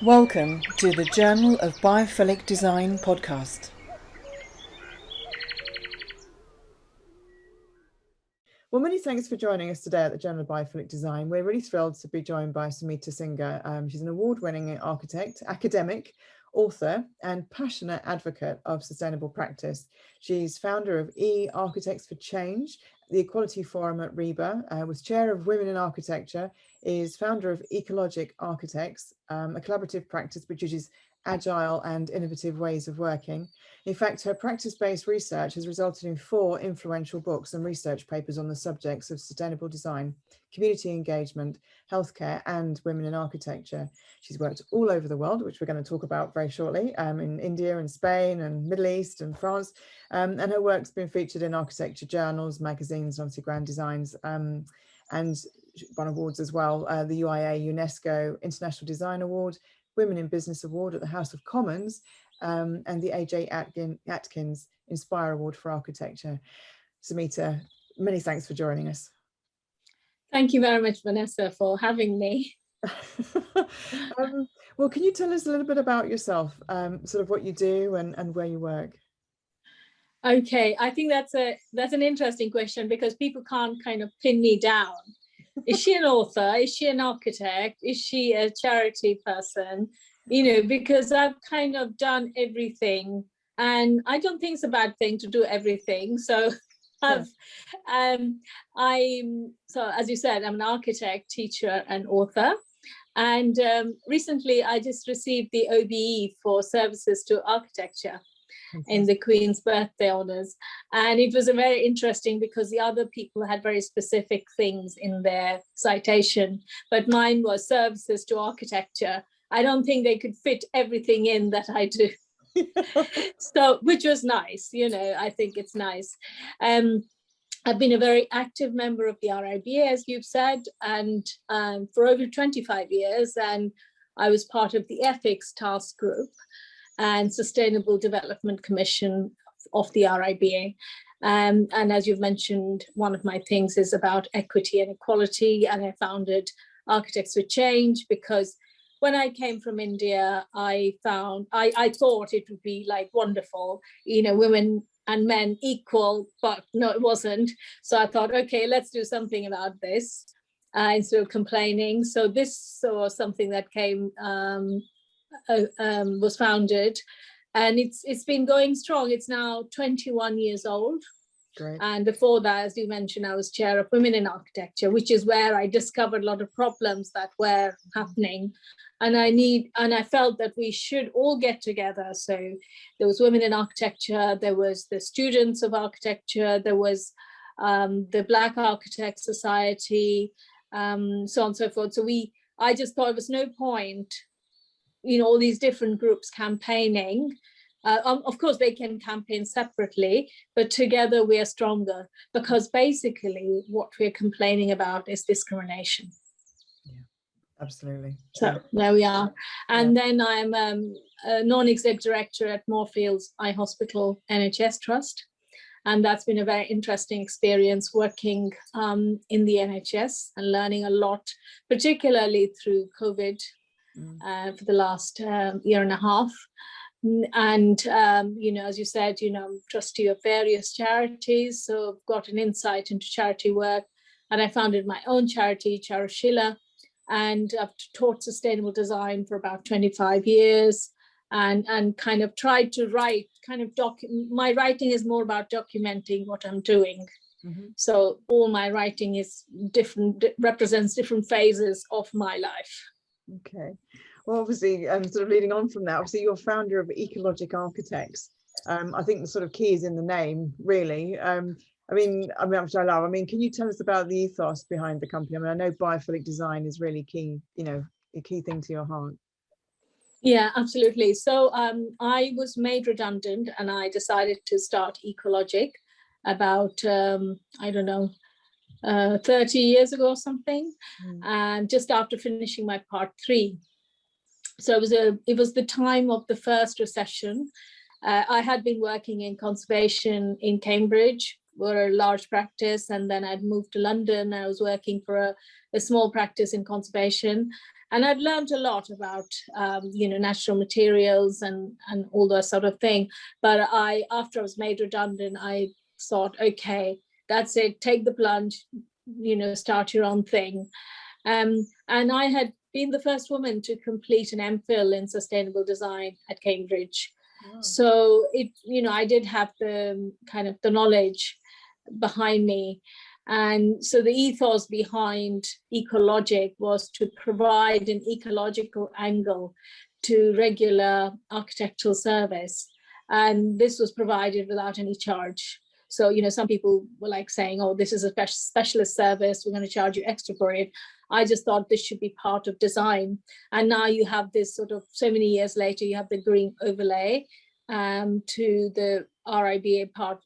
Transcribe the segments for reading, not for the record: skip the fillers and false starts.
Welcome to the Journal of Biophilic Design podcast. Well, many thanks for joining us today at the Journal of Biophilic Design. We're really thrilled to be joined by Sumita Singha. She's an award-winning architect, academic, author, and passionate advocate of sustainable practice. She's founder of Architects for Change, the Equality Forum at RIBA, was chair of Women in Architecture, is founder of Ecologic Architects, a collaborative practice which uses agile and innovative ways of working. In fact, her practice-based research has resulted in 4 influential books and research papers on the subjects of sustainable design, community engagement, healthcare, and women in architecture. She's worked all over the world, which we're going to talk about very shortly, in India and Spain and Middle East and France. And her work's been featured in architecture journals, magazines, obviously Grand Designs, and won awards as well, the UIA UNESCO International Design Award, Women in Business Award at the House of Commons, and the AJ Atkins Inspire Award for Architecture. Sumita, many thanks for joining us. Thank you very much, Vanessa, for having me. Well, can you tell us a little bit about yourself, sort of what you do and where you work? Okay, I think that's an interesting question because people can't kind of pin me down. Is she an author? Is she an architect? Is she a charity person? You know, because I've kind of done everything, and I don't think it's a bad thing to do everything. So so as you said, I'm an architect, teacher, and author. And recently, I just received the OBE for services to architecture in the Queen's birthday honours. And it was a very interesting because the other people had very specific things in their citation, but mine was services to architecture. I don't think they could fit everything in that I do. So, which was nice, you know, I think it's nice. I've been a very active member of the RIBA, as you've said, and for over 25 years, and I was part of the Ethics Task Group and Sustainable Development Commission of the RIBA. And as you've mentioned, one of my things is about equity and equality, and I founded Architects for Change because when I came from India, I thought it would be like wonderful, you know, women and men equal, but no, it wasn't. So I thought, okay, let's do something about this instead of complaining. So this was something that was founded, and it's been going strong. It's now 21 years old. Great. And before that, as you mentioned, I was chair of Women in Architecture, which is where I discovered a lot of problems that were happening. And I felt that we should all get together. So there was Women in Architecture, there was the Students of Architecture, there was the Black Architect Society, so on and so forth. So I just thought there was no point, you know, all these different groups campaigning. Of course, they can campaign separately, but together we are stronger, because basically what we're complaining about is discrimination. Yeah, absolutely. So there we are. And then I'm a non-exec director at Moorfields Eye Hospital NHS Trust. And that's been a very interesting experience working in the NHS and learning a lot, particularly through COVID for the last year and a half. And, you know, as you said, you know, I'm trustee of various charities, so I've got an insight into charity work. And I founded my own charity, Charushila, and I've taught sustainable design for about 25 years and kind of tried to write, my writing is more about documenting what I'm doing. Mm-hmm. So all my writing is represents different phases of my life. Okay. Well, obviously, sort of leading on from that, obviously you're founder of Ecologic Architects. I think the sort of key is in the name, really. Which I love. I mean, can you tell us about the ethos behind the company? I mean, I know biophilic design is really key, you know, a key thing to your heart. Yeah, absolutely. So I was made redundant and I decided to start Ecologic about, 30 years ago or something, and just after finishing my part 3. So it was the time of the first recession. I had been working in conservation in Cambridge, for a large practice, and then I'd moved to London. I was working for a small practice in conservation, And I'd learned a lot about, natural materials and all that sort of thing. But after I was made redundant, I thought, okay, that's it, take the plunge, start your own thing. And I had been the first woman to complete an MPhil in sustainable design at Cambridge. Wow. So I did have the kind of the knowledge behind me. And so the ethos behind Ecologic was to provide an ecological angle to regular architectural service. And this was provided without any charge. So, some people were like saying, oh, this is a specialist service, we're going to charge you extra for it. I just thought this should be part of design. And now you have this sort of, so many years later, you have the green overlay to the RIBA part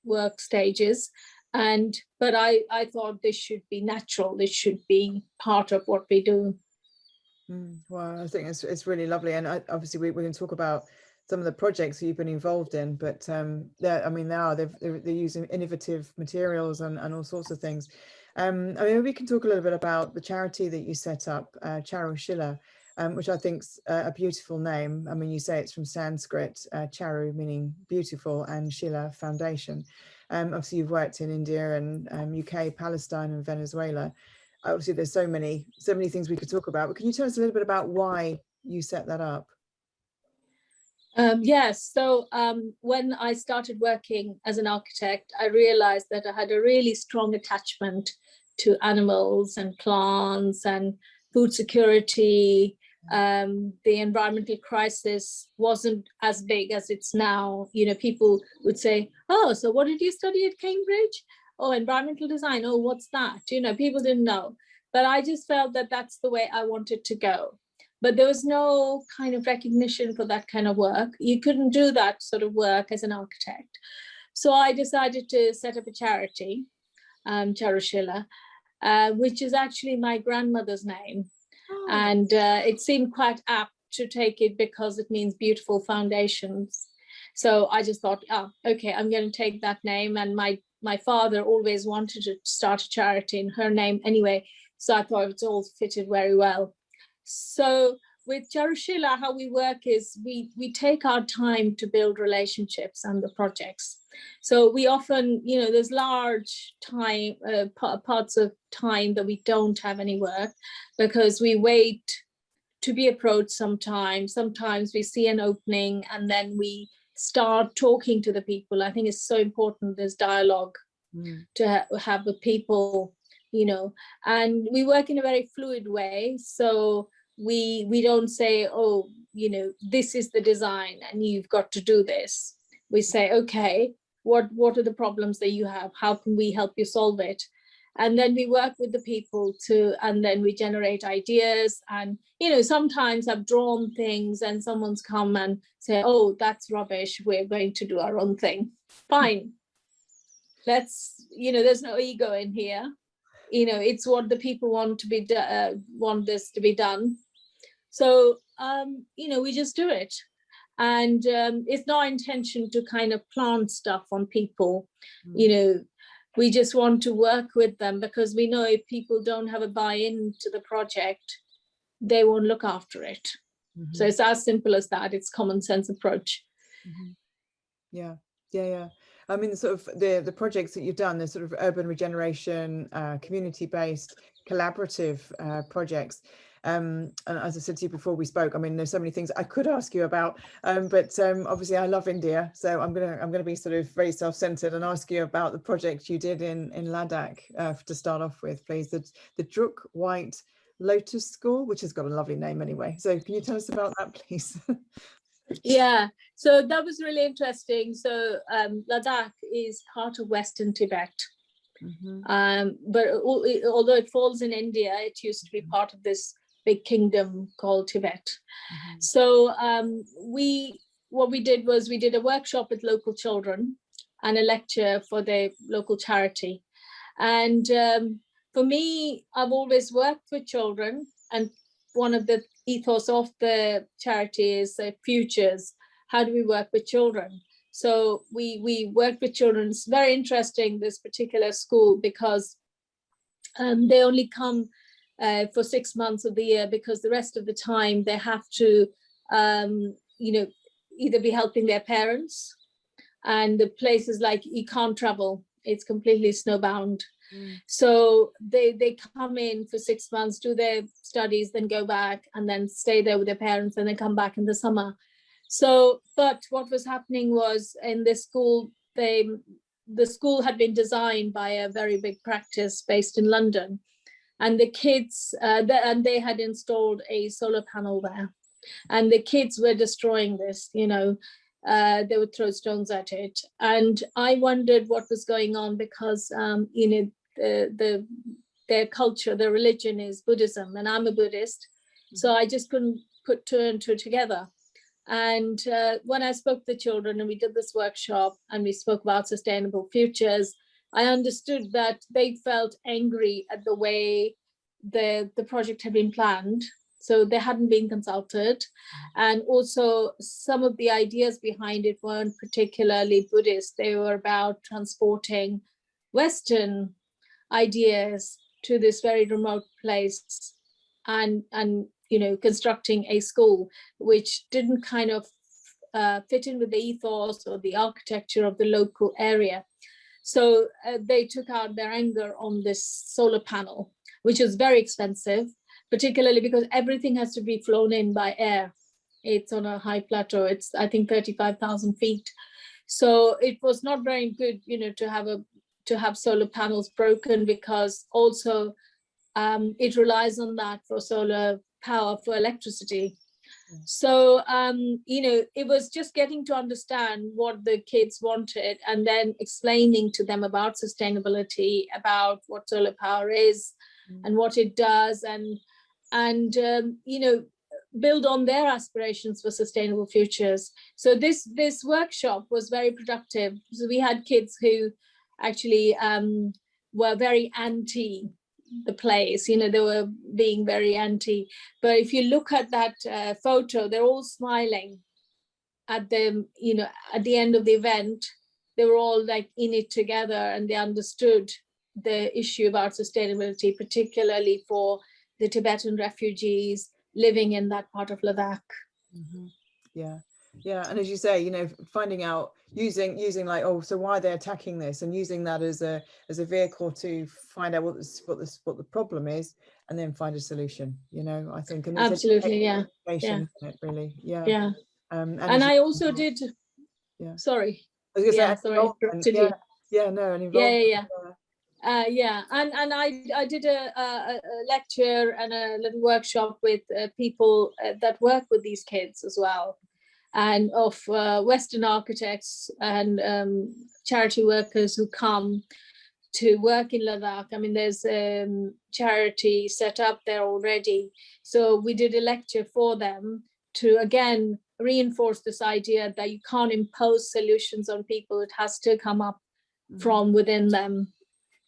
work stages. But I thought this should be natural. This should be part of what we do. Well, I think it's really lovely. And obviously we're going to talk about some of the projects that you've been involved in, but they're using innovative materials and all sorts of things. We can talk a little bit about the charity that you set up, Charushila, which I think's a beautiful name. I mean, you say it's from Sanskrit, Charu meaning beautiful, and Shila foundation. Obviously, you've worked in India and UK, Palestine, and Venezuela. Obviously, there's so many things we could talk about. But can you tell us a little bit about why you set that up? Yes. So when I started working as an architect, I realized that I had a really strong attachment to animals and plants and food security. The environmental crisis wasn't as big as it's now. People would say, oh, so what did you study at Cambridge? Oh, environmental design. Oh, what's that? People didn't know. But I just felt that that's the way I wanted to go. But there was no kind of recognition for that kind of work. You couldn't do that sort of work as an architect. So I decided to set up a charity, Charushila, which is actually my grandmother's name. Oh. And it seemed quite apt to take it because it means beautiful foundations. So I just thought, okay, I'm going to take that name. And my father always wanted to start a charity in her name anyway. So I thought it all fitted very well. So with Charushila, how we work is we take our time to build relationships and the projects. So we often, there's large time parts of time that we don't have any work because we wait to be approached sometimes. Sometimes we see an opening and then we start talking to the people. I think it's so important, there's dialogue to have with people, and we work in a very fluid way. So we don't say, oh, this is the design and you've got to do this. We say, okay, what are the problems that you have? How can we help you solve it? And then we work with the people and then we generate ideas. And, sometimes I've drawn things and someone's come and say, oh, that's rubbish. We're going to do our own thing. Fine. There's no ego in here. It's what the people want this to be done. So, we just do it. And it's not our intention to kind of plant stuff on people. We just want to work with them because we know if people don't have a buy-in to the project, they won't look after it. So it's as simple as that. It's common sense approach. Yeah. I mean, sort of the projects that you've done, the sort of urban regeneration, community-based, collaborative projects. And as I said to you before we spoke, I mean, there's so many things I could ask you about, but obviously I love India, so I'm gonna be sort of very self-centered and ask you about the project you did in Ladakh to start off with, please. The Druk White Lotus School, which has got a lovely name anyway. So can you tell us about that, please? Yeah, so that was really interesting. So Ladakh is part of Western Tibet. But although it falls in India, it used to be part of this big kingdom called Tibet. So what we did was we did a workshop with local children and a lecture for the local charity. And for me, I've always worked with children, and one of the ethos of the charity is futures. How do we work with children? So we work with children. It's very interesting, this particular school, because they only come for 6 months of the year, because the rest of the time they have to, either be helping their parents, and the places like you can't travel, it's completely snowbound. So they come in for 6 months, do their studies, then go back and then stay there with their parents, and then come back in the summer. So, but what was happening was, in this school, the school had been designed by a very big practice based in London, and the kids, and they had installed a solar panel there, and the kids were destroying this, they would throw stones at it. And I wondered what was going on, because, their culture, their religion is Buddhism, and I'm a Buddhist. So I just couldn't put two and two together. And when I spoke to the children and we did this workshop and we spoke about sustainable futures, I understood that they felt angry at the way the project had been planned. So they hadn't been consulted. And also some of the ideas behind it weren't particularly Buddhist. They were about transporting Western ideas to this very remote place, and constructing a school which didn't kind of fit in with the ethos or the architecture of the local area. So they took out their anger on this solar panel, which is very expensive, particularly because everything has to be flown in by air. It's on a high plateau. It's, I think, 35,000 feet. So it was not very good, to have solar panels broken, because also it relies on that for solar power, for electricity. So, it was just getting to understand what the kids wanted, and then explaining to them about sustainability, about what solar power is and what it does, and build on their aspirations for sustainable futures. So this workshop was very productive. So we had kids who actually were very anti the place, they were being very anti. But if you look at that photo, they're all smiling at the, at the end of the event. They were all like in it together, and they understood the issue about sustainability, particularly for the Tibetan refugees living in that part of Ladakh. Yeah, and as you say, finding out, using like, so why they're attacking this, and using that as a vehicle to find out what the problem is, and then find a solution. I think, and absolutely, yeah, isn't it, really, yeah. And I also did. Yeah. Sorry. I was yeah, sorry, interrupted you. Yeah, no, and yeah. And I did a lecture and a little workshop with people that work with these kids as well, and of Western architects and charity workers who come to work in Ladakh. I mean, there's charity set up there already. So we did a lecture for them to, again, reinforce this idea that you can't impose solutions on people. It has to come up from within them.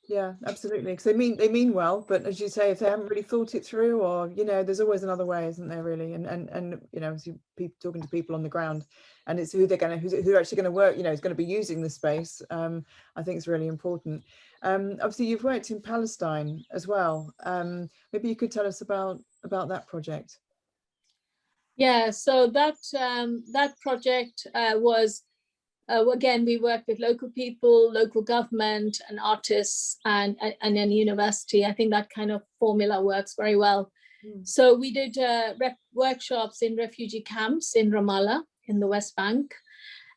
Yeah, absolutely. Because they mean well, but as you say, if they haven't really thought it through, or there's always another way, isn't there? Really, and as you talking to people on the ground, and it's who they're who's actually going to work, is going to be using the space. I think it's really important. Obviously, you've worked in Palestine as well. Maybe you could tell us about that project. Yeah, so that project was. Again, we work with local people, local government, and artists, and then university. I think that kind of formula works very well. So we did workshops in refugee camps in Ramallah in the West Bank,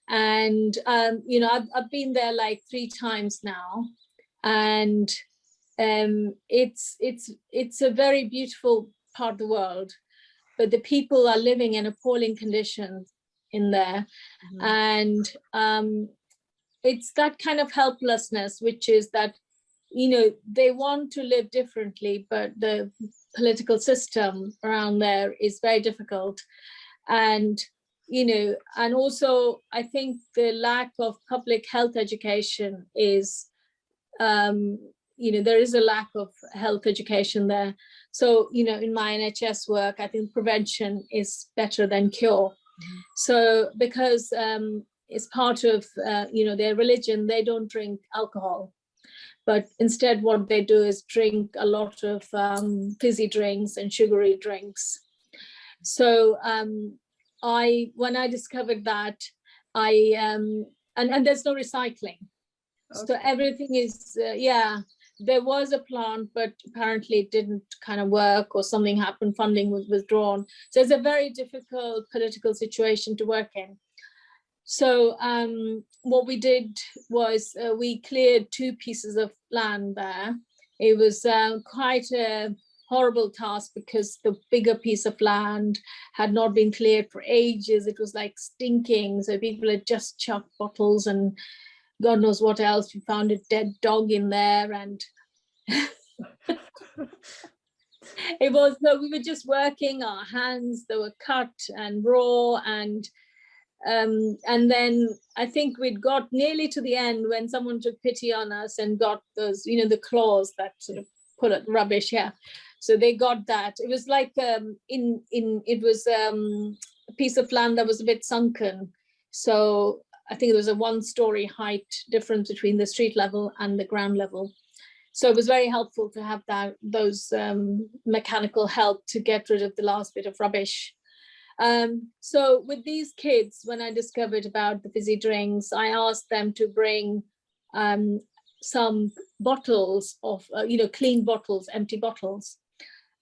and I've been there like 3 times now, and it's a very beautiful part of the world, but the people are living in appalling conditions in there. And it's that kind of helplessness, which is that they want to live differently, but the political system around there is very difficult. And and also I think the lack of public health education is there is a lack of health education there. So in my NHS work, I think prevention is better than cure. So because it's part of their religion, they don't drink alcohol, but instead what they do is drink a lot of fizzy drinks and sugary drinks. So when I discovered that, and there's no recycling. Okay. So everything is, there was a plant, but apparently it didn't kind of work, or something happened, funding was withdrawn. So it's a very difficult political situation to work in. So what we did was we cleared 2 pieces of land there. It was quite a horrible task because the bigger piece of land had not been cleared for ages. It was like stinking. So people had just chucked bottles and God knows what else. We found a dead dog in there, and we were just working. Our hands, they were cut and raw, and then I think we'd got nearly to the end when someone took pity on us and got those, the claws that sort of pull at rubbish. Yeah, so they got that. It was like it was a piece of land that was a bit sunken, so I think there was a 1-story height difference between the street level and the ground level. So it was very helpful to have those mechanical help to get rid of the last bit of rubbish. So with these kids, when I discovered about the fizzy drinks, I asked them to bring some bottles of, clean bottles, empty bottles.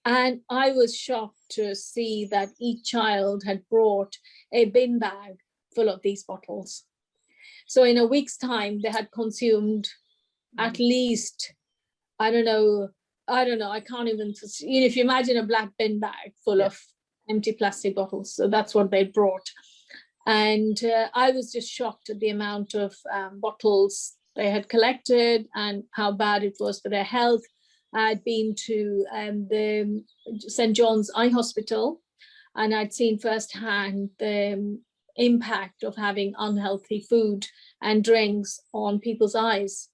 And I was shocked to see that each child had brought a bin bag full of these bottles. So in a week's time, they had consumed at least, I don't know, I can't even, if you imagine a black bin bag full of empty plastic bottles. So that's what they brought. And I was just shocked at the amount of bottles they had collected and how bad it was for their health. I'd been to the St. John's Eye Hospital, and I'd seen firsthand the impact of having unhealthy food and drinks on people's eyes,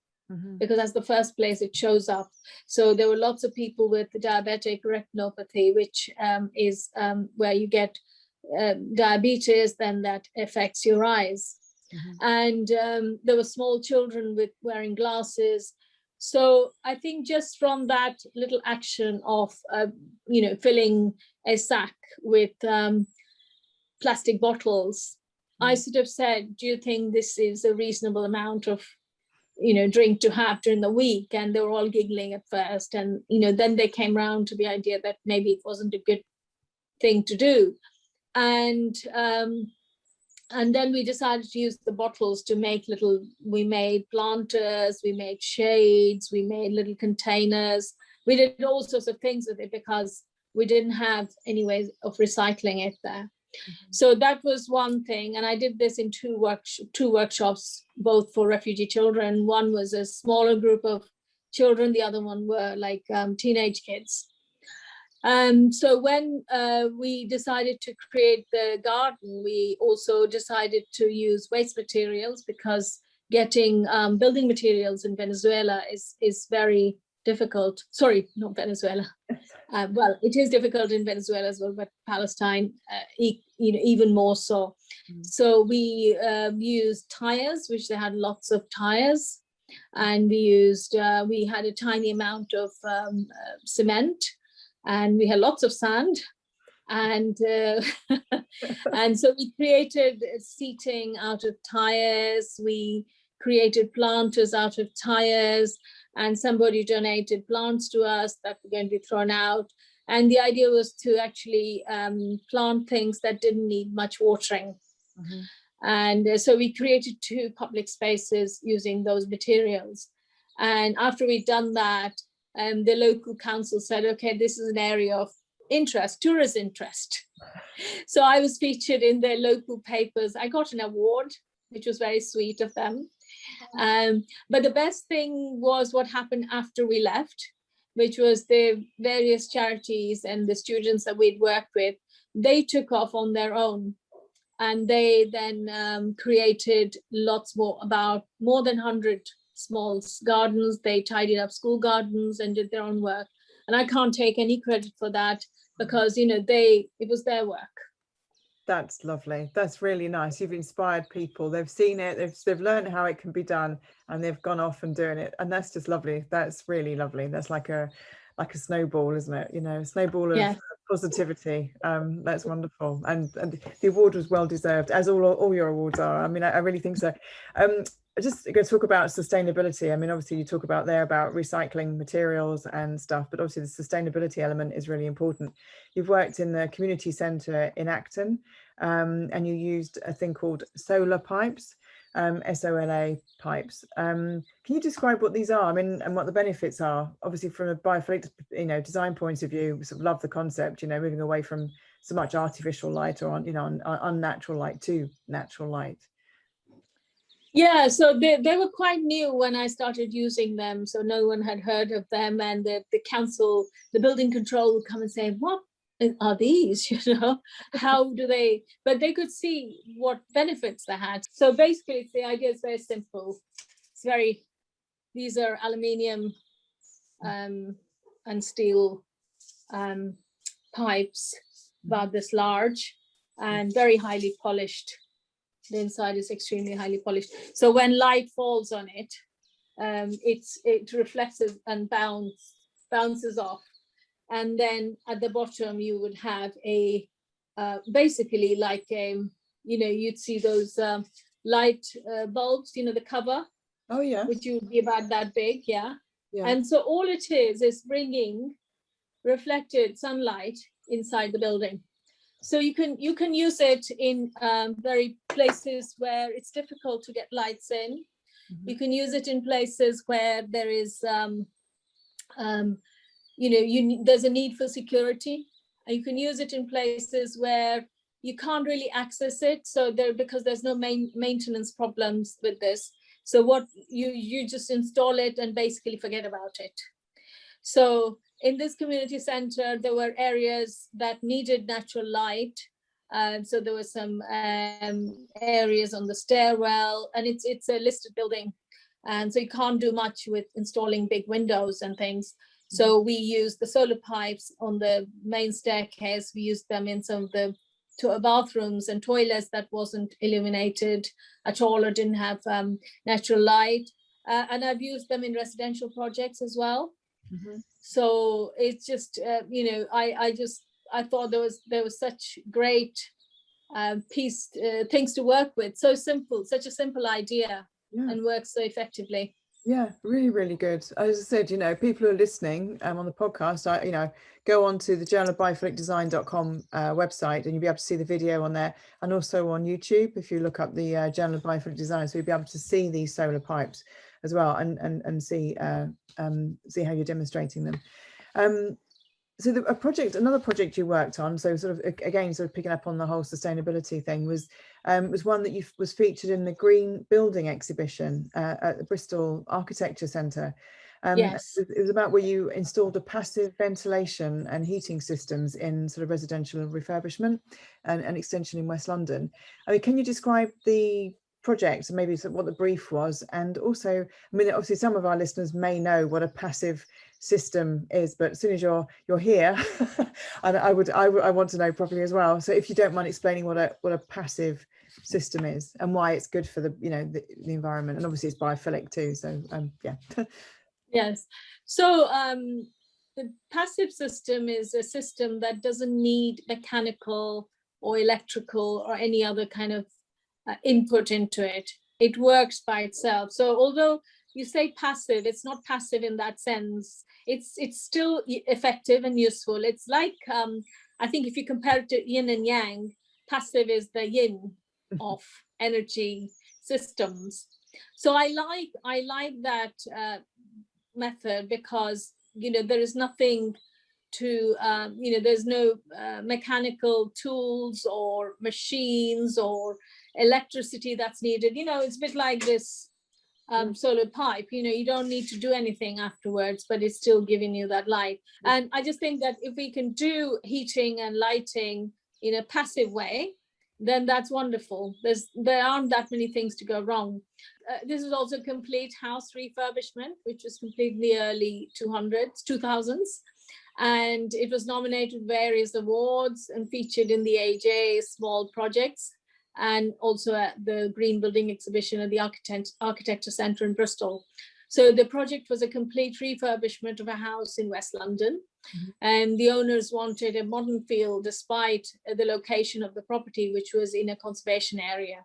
because that's the first place it shows up. So there were lots of people with diabetic retinopathy, which is where you get diabetes, then that affects your eyes. And there were small children wearing glasses. So I think just from that little action of, filling a sack with plastic bottles, I sort of said, do you think this is a reasonable amount of, drink to have during the week? And they were all giggling at first. And, then they came around to the idea that maybe it wasn't a good thing to do. And then we decided to use the bottles to make we made planters, we made shades, we made little containers. We did all sorts of things with it because we didn't have any ways of recycling it there. So that was one thing. And I did this in two workshops, both for refugee children. One was a smaller group of children. The other one were like teenage kids. So when we decided to create the garden, we also decided to use waste materials, because getting building materials in Venezuela is very difficult. Sorry, not Venezuela. Well, it is difficult in Venezuela as well, but Palestine, even more so. So we used tires, which they had lots of tires, and we had a tiny amount of cement, and we had lots of sand, and and so we created seating out of tires. We created planters out of tires, and somebody donated plants to us that were going to be thrown out. And the idea was to actually plant things that didn't need much watering. And so we created 2 public spaces using those materials. And after we'd done that, the local council said, okay, this is an area of interest, tourist interest. So I was featured in their local papers. I got an award, which was very sweet of them. But the best thing was what happened after we left, which was the various charities and the students that we'd worked with. They took off on their own, and they then created lots more, about more than 100 small gardens. They tidied up school gardens and did their own work. And I can't take any credit for that, because it was their work. That's lovely. That's really nice. You've inspired people. They've seen it. They've learned how it can be done, and they've gone off and doing it. And that's just lovely. That's really lovely. That's like a snowball, isn't it? You know, a snowball of Yeah. positivity. That's wonderful. And the award was well deserved, as all your awards are. I mean, I really think so. Just going to talk about sustainability. I mean, obviously you talk about recycling materials and stuff, but obviously the sustainability element is really important. You've worked in the community centre in Acton, and you used a thing called solar pipes, SOLA pipes. Can you describe what these are? I mean, and what the benefits are? Obviously, from a biophilic, design point of view, we sort of love the concept. Moving away from so much artificial light or unnatural light to natural light. Yeah, so they were quite new when I started using them. So no one had heard of them, and the council, the building control would come and say, "What are these?" How do they? But they could see what benefits they had. So basically, the idea is very simple. These are aluminium and steel pipes, about this large, and very highly polished. The inside is extremely highly polished. So when light falls on it, it reflects and bounces off. And then at the bottom, you would have a basically like you'd see those light bulbs, the cover. Oh yeah. Which would be about that big, yeah. Yeah. And so all it is bringing reflected sunlight inside the building. So you can use it in very places where it's difficult to get lights in. Mm-hmm. You can use it in places where there is, there's a need for security. And you can use it in places where you can't really access it. So because there's no maintenance problems with this. So what you just install it and basically forget about it. So in this community center, there were areas that needed natural light. So there were some areas on the stairwell, and it's a listed building. And so you can't do much with installing big windows and things. So we used the solar pipes on the main staircase. We used them in some of the bathrooms and toilets that wasn't illuminated at all or didn't have natural light. And I've used them in residential projects as well. Mm-hmm. So it's just, I thought there was such great things to work with. So simple, such a simple idea, yeah. And works so effectively. Yeah, really, really good. As I said, people who are listening on the podcast, go on to the journalofbiophilic.design.com website, and you'll be able to see the video on there, and also on YouTube if you look up the Journal of Biophilic Design. So you'll be able to see these solar pipes as well, and see how you're demonstrating them. So another project you worked on, so sort of picking up on the whole sustainability thing, was one that was featured in the Green Building exhibition at the Bristol Architecture Centre. Yes. It was about where you installed a passive ventilation and heating systems in sort of residential refurbishment and extension in West London. I mean, can you describe the project and maybe what the brief was? And also, I mean, obviously some of our listeners may know what a passive system is, but as soon as you're here, and I want to know properly as well. So if you don't mind explaining what a passive system is and why it's good for the environment, and obviously it's biophilic too. So yeah. Yes. So the passive system is a system that doesn't need mechanical or electrical or any other kind of input into it. It works by itself. So although you say passive, it's not passive in that sense. It's still effective and useful. It's like, I think if you compare it to yin and yang, passive is the yin of energy systems. So I like that method because, there is nothing to, there's no mechanical tools or machines or electricity that's needed. It's a bit like this solar pipe, you don't need to do anything afterwards, but it's still giving you that light. And I just think that if we can do heating and lighting in a passive way, then that's wonderful. There aren't that many things to go wrong. This is also complete house refurbishment, which was complete in the early 2000s. And it was nominated for various awards and featured in the AJ Small Projects, and also at the Green Building exhibition at the Architecture Centre in Bristol. So the project was a complete refurbishment of a house in West London. And the owners wanted a modern feel despite the location of the property, which was in a conservation area.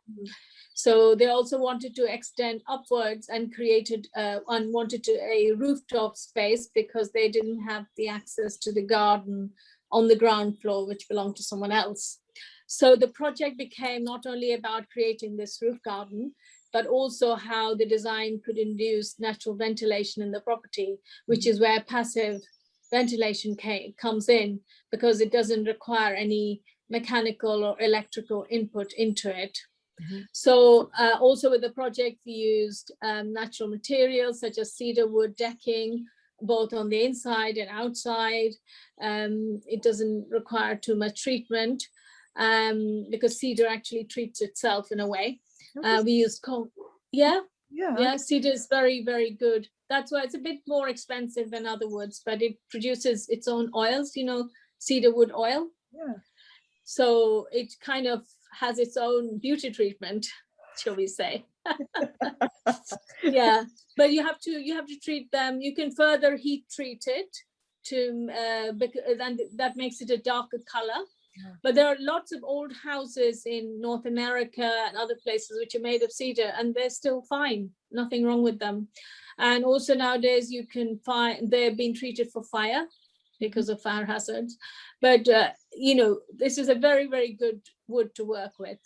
So they also wanted to extend upwards and wanted a rooftop space because they didn't have the access to the garden on the ground floor, which belonged to someone else. So the project became not only about creating this roof garden, but also how the design could induce natural ventilation in the property, which is where passive ventilation comes in, because it doesn't require any mechanical or electrical input into it. So also with the project, we used natural materials such as cedar wood decking, both on the inside and outside. It doesn't require too much treatment because cedar actually treats itself in a way. We used cedar is very, very good. That's why it's a bit more expensive than other woods, but it produces its own oils, cedar wood oil. So it kind of has its own beauty treatment, shall we say. But you have to treat them. You can further heat treat it and that makes it a darker color. But there are lots of old houses in North America and other places which are made of cedar, and they're still fine, nothing wrong with them. And also nowadays you can find they're being treated for fire because of fire hazards. But this is a very, very good wood to work with.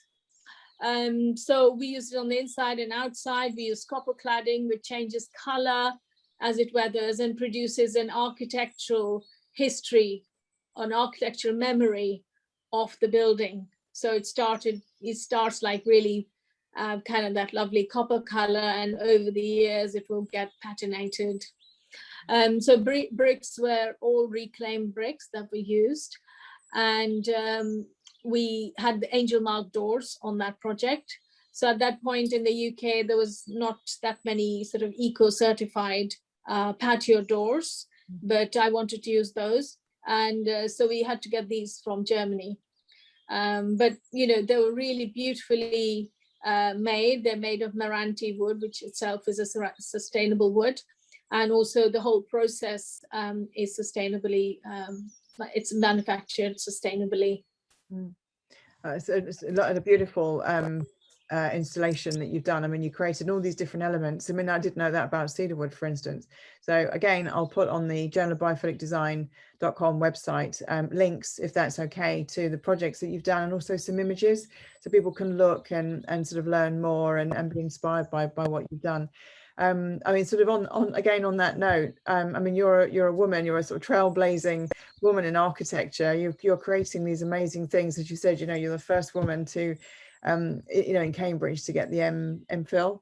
So we use it on the inside and outside. We use copper cladding, which changes color as it weathers and produces an architectural history, an architectural memory of the building. So it starts like really kind of that lovely copper color, and over the years it will get patinated. So bricks were all reclaimed bricks that we used, and we had the angel mark doors on that project. So at that point in the UK, there was not that many sort of eco-certified patio doors, but I wanted to use those. And so we had to get these from Germany. But, they were really beautifully made. They're made of Meranti wood, which itself is a sustainable wood. And also the whole process is sustainably, it's manufactured sustainably. It's a beautiful installation that you've done. I mean, you created all these different elements. I mean, I didn't know that about cedarwood, for instance. So again, I'll put on the journalofbiophilicdesign.com website links, if that's okay, to the projects that you've done, and also some images so people can look and sort of learn more and be inspired by what you've done. I mean, sort of on that note, I mean, you're a woman, you're a sort of trailblazing woman in architecture. You're creating these amazing things. As you said, you're the first woman to in Cambridge to get the MPhil.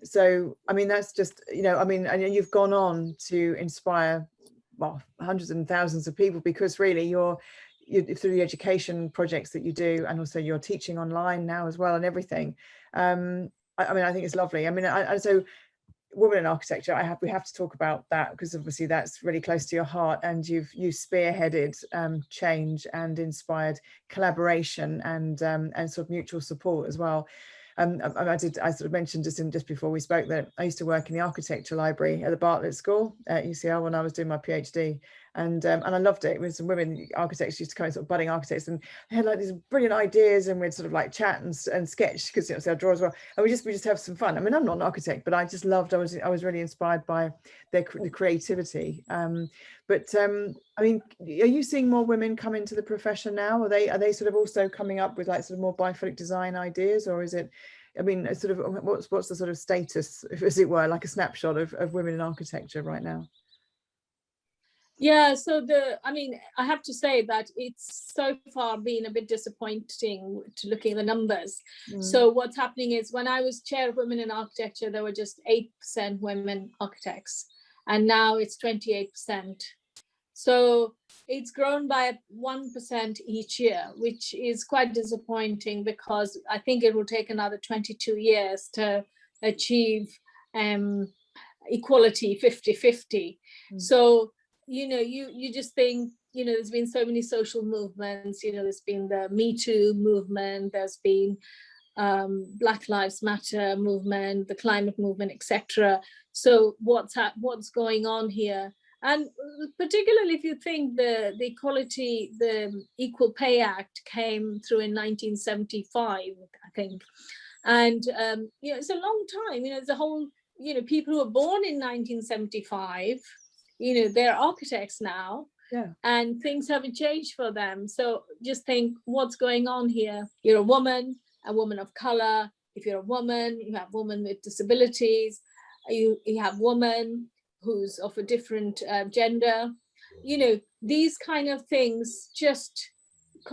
So I mean, that's just, I mean, and you've gone on to inspire, well, hundreds and thousands of people, because really you're through the education projects that you do, and also you're teaching online now as well, and everything. I mean, I think it's lovely. I mean, so women in architecture, we have to talk about that, because obviously that's really close to your heart, and you've spearheaded change and inspired collaboration and sort of mutual support as well. I sort of mentioned just before we spoke that I used to work in the architecture library at the Bartlett School at UCL when I was doing my PhD, and I loved it. It was some women architects used to come in, sort of budding architects, and they had like these brilliant ideas, and we'd sort of like chat and sketch, because I draw as well, and we just have some fun. I mean, I'm not an architect, but I just loved. I was really inspired by the creativity. But I mean, are you seeing more women come into the profession now? Are they sort of also coming up with like sort of more biophilic design ideas, or is it? I mean, sort of what's the sort of status, as it were, like a snapshot of women in architecture right now? Yeah, so I mean, I have to say that it's so far been a bit disappointing to looking at the numbers. So what's happening is, when I was chair of women in architecture, there were just 8% women architects, and now it's 28%. So it's grown by 1% each year, which is quite disappointing, because I think it will take another 22 years to achieve equality 50-50. So you just think, there's been so many social movements, there's been the Me Too movement, there's been Black Lives Matter movement, the climate movement, etc. So what's going on here? And particularly if you think the Equal Pay Act came through in 1975, I think. And, it's a long time, it's a whole, people who were born in 1975, they're architects now. Yeah. And things haven't changed for them. So just think what's going on here. You're a woman of color. If you're a woman, you have women with disabilities. You have woman who's of a different gender. These kind of things just,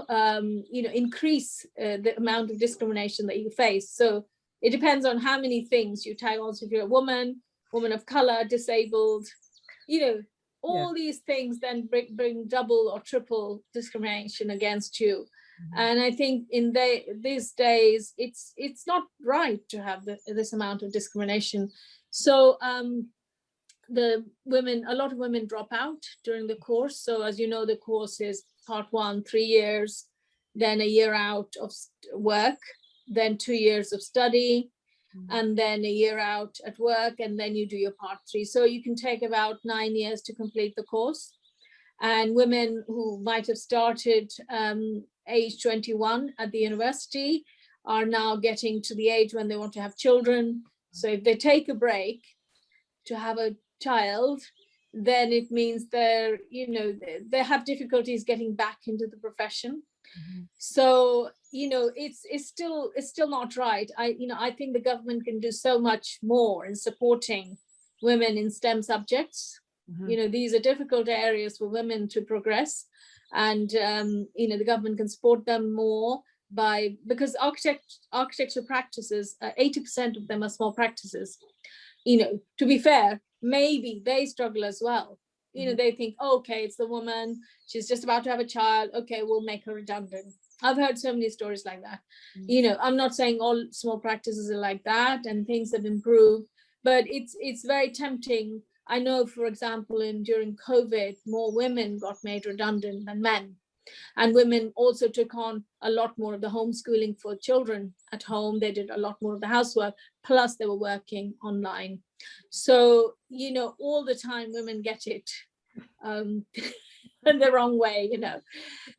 increase the amount of discrimination that you face. So it depends on how many things you tag on. So if you're a woman of color, disabled, all these things then bring double or triple discrimination against you. And I think in these days, it's not right to have this amount of discrimination. So a lot of women drop out during the course. So as you know, the course is part 1, 3 years, then a year out of work, then 2 years of study, and then a year out at work, and then you do your part 3. So you can take about 9 years to complete the course. And women who might have started age 21 at the university are now getting to the age when they want to have children. So if they take a break to have a child, then it means they have difficulties getting back into the profession. So it's still not right. I think the government can do so much more in supporting women in STEM subjects. These are difficult areas for women to progress, and the government can support them more because architecture practices, 80% of them are small practices. To be fair, maybe they struggle as well. They think, okay, it's the woman, she's just about to have a child, okay, we'll make her redundant. I've heard so many stories like that. I'm not saying all small practices are like that and things have improved, but it's very tempting. I know, for example, during COVID, more women got made redundant than men. And women also took on a lot more of the homeschooling for children at home. They did a lot more of the housework, plus they were working online. So, all the time women get it in the wrong way,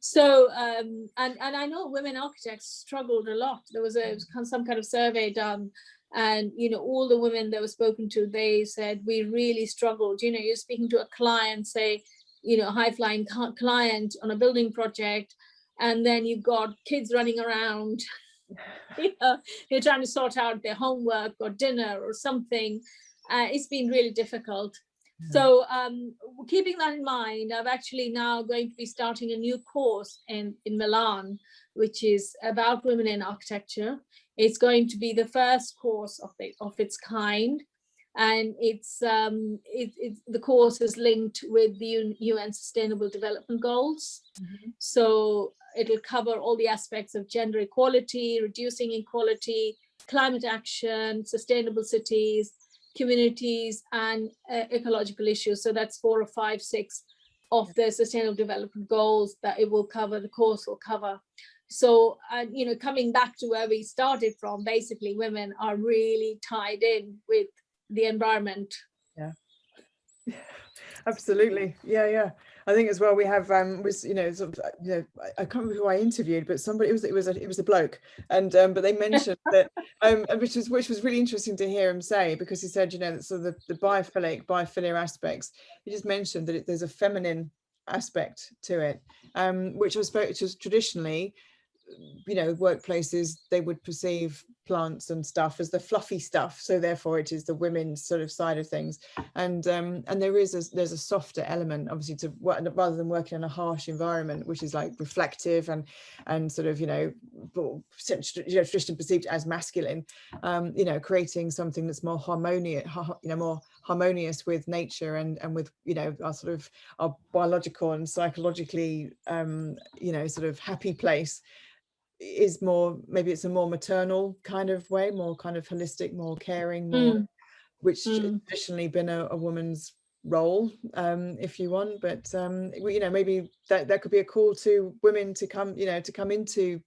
So, and I know women architects struggled a lot. There was some kind of survey done, and, all the women that were spoken to, they said, we really struggled. You're speaking to a client, say, a high-flying client on a building project, and then you've got kids running around, you're trying to sort out their homework or dinner or something. It's been really difficult. So keeping that in mind, I'm actually now going to be starting a new course in Milan, which is about women in architecture. It's going to be the first course of its kind. And the course is linked with the UN Sustainable Development Goals. So it'll cover all the aspects of gender equality, reducing inequality, climate action, sustainable cities, communities, and ecological issues. So that's 4 or 5, 6 of the Sustainable Development Goals that it will cover, the course will cover. So, coming back to where we started from, basically women are really tied in with the environment. Absolutely. I think as well we have I can't remember who I interviewed, but somebody, it was a bloke, and but they mentioned that which was really interesting to hear him say, because he said, sort of the biophilia aspects. He just mentioned that there's a feminine aspect to it, which was traditionally, workplaces, they would perceive plants and stuff as the fluffy stuff, so therefore it is the women's sort of side of things, and there's a softer element, obviously, to rather than working in a harsh environment, which is like reflective and sort of traditionally perceived as masculine, creating something that's more harmonious with nature and with our sort of our biological and psychologically sort of happy place, is more, maybe it's a more maternal kind of way, more kind of holistic, more caring, more which traditionally been a woman's role, if you want, but you know, maybe that could be a call to women to come, you know, to come into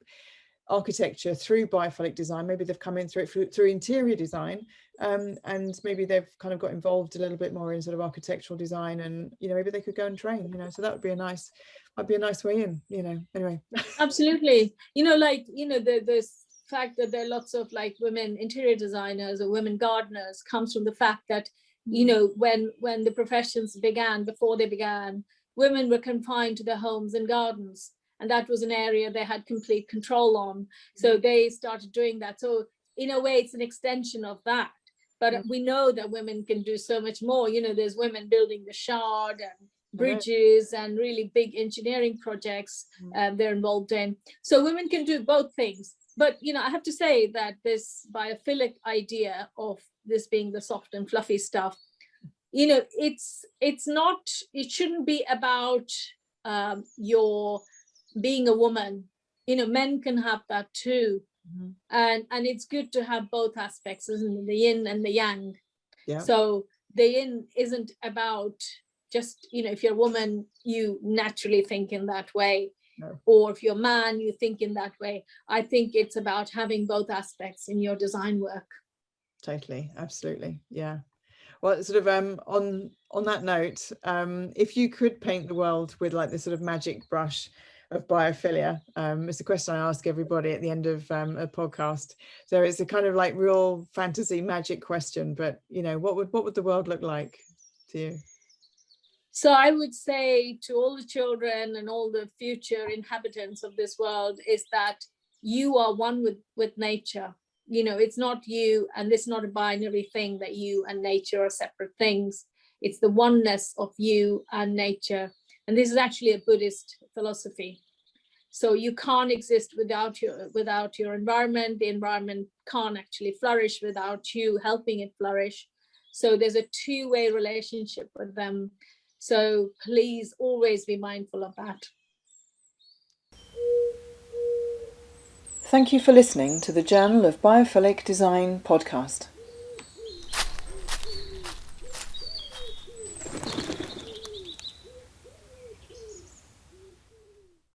architecture through biophilic design. Maybe they've come in through interior design, and maybe they've kind of got involved a little bit more in sort of architectural design, and you know, maybe they could go and train, you know, so that would be might be a nice way in, you know. Anyway. Absolutely. You know, like, you know, the fact that there are lots of like women interior designers or women gardeners comes from the fact that, you know, when the professions began, before they began, women were confined to their homes and gardens, and that was an area they had complete control on. So they started doing that. So in a way, it's an extension of that. But we know that women can do so much more. You know, there's women building the Shard and bridges and really big engineering projects they're involved in. So women can do both things. But, you know, I have to say that this biophilic idea of this being the soft and fluffy stuff, you know, it shouldn't be about your being a woman. You know, men can have that too. And it's good to have both aspects, isn't it? The yin and the yang. Yeah. So the yin isn't about just, you know, if you're a woman, you naturally think in that way. No. Or if you're a man, you think in that way. I think it's about having both aspects in your design work. Totally, absolutely, yeah. Well, sort of on that note, if you could paint the world with like this sort of magic brush of biophilia, it's a question I ask everybody at the end of a podcast. So it's a kind of like real fantasy magic question, but you know, what would the world look like to you? So I would say to all the children and all the future inhabitants of this world is that you are one with nature. You know, it's not you, and it's not a binary thing that you and nature are separate things. It's the oneness of you and nature. And this is actually a Buddhist philosophy. So you can't exist without your environment. The environment can't actually flourish without you helping it flourish. So there's a two-way relationship with them. So please always be mindful of that. Thank you for listening to the Journal of Biophilic Design podcast.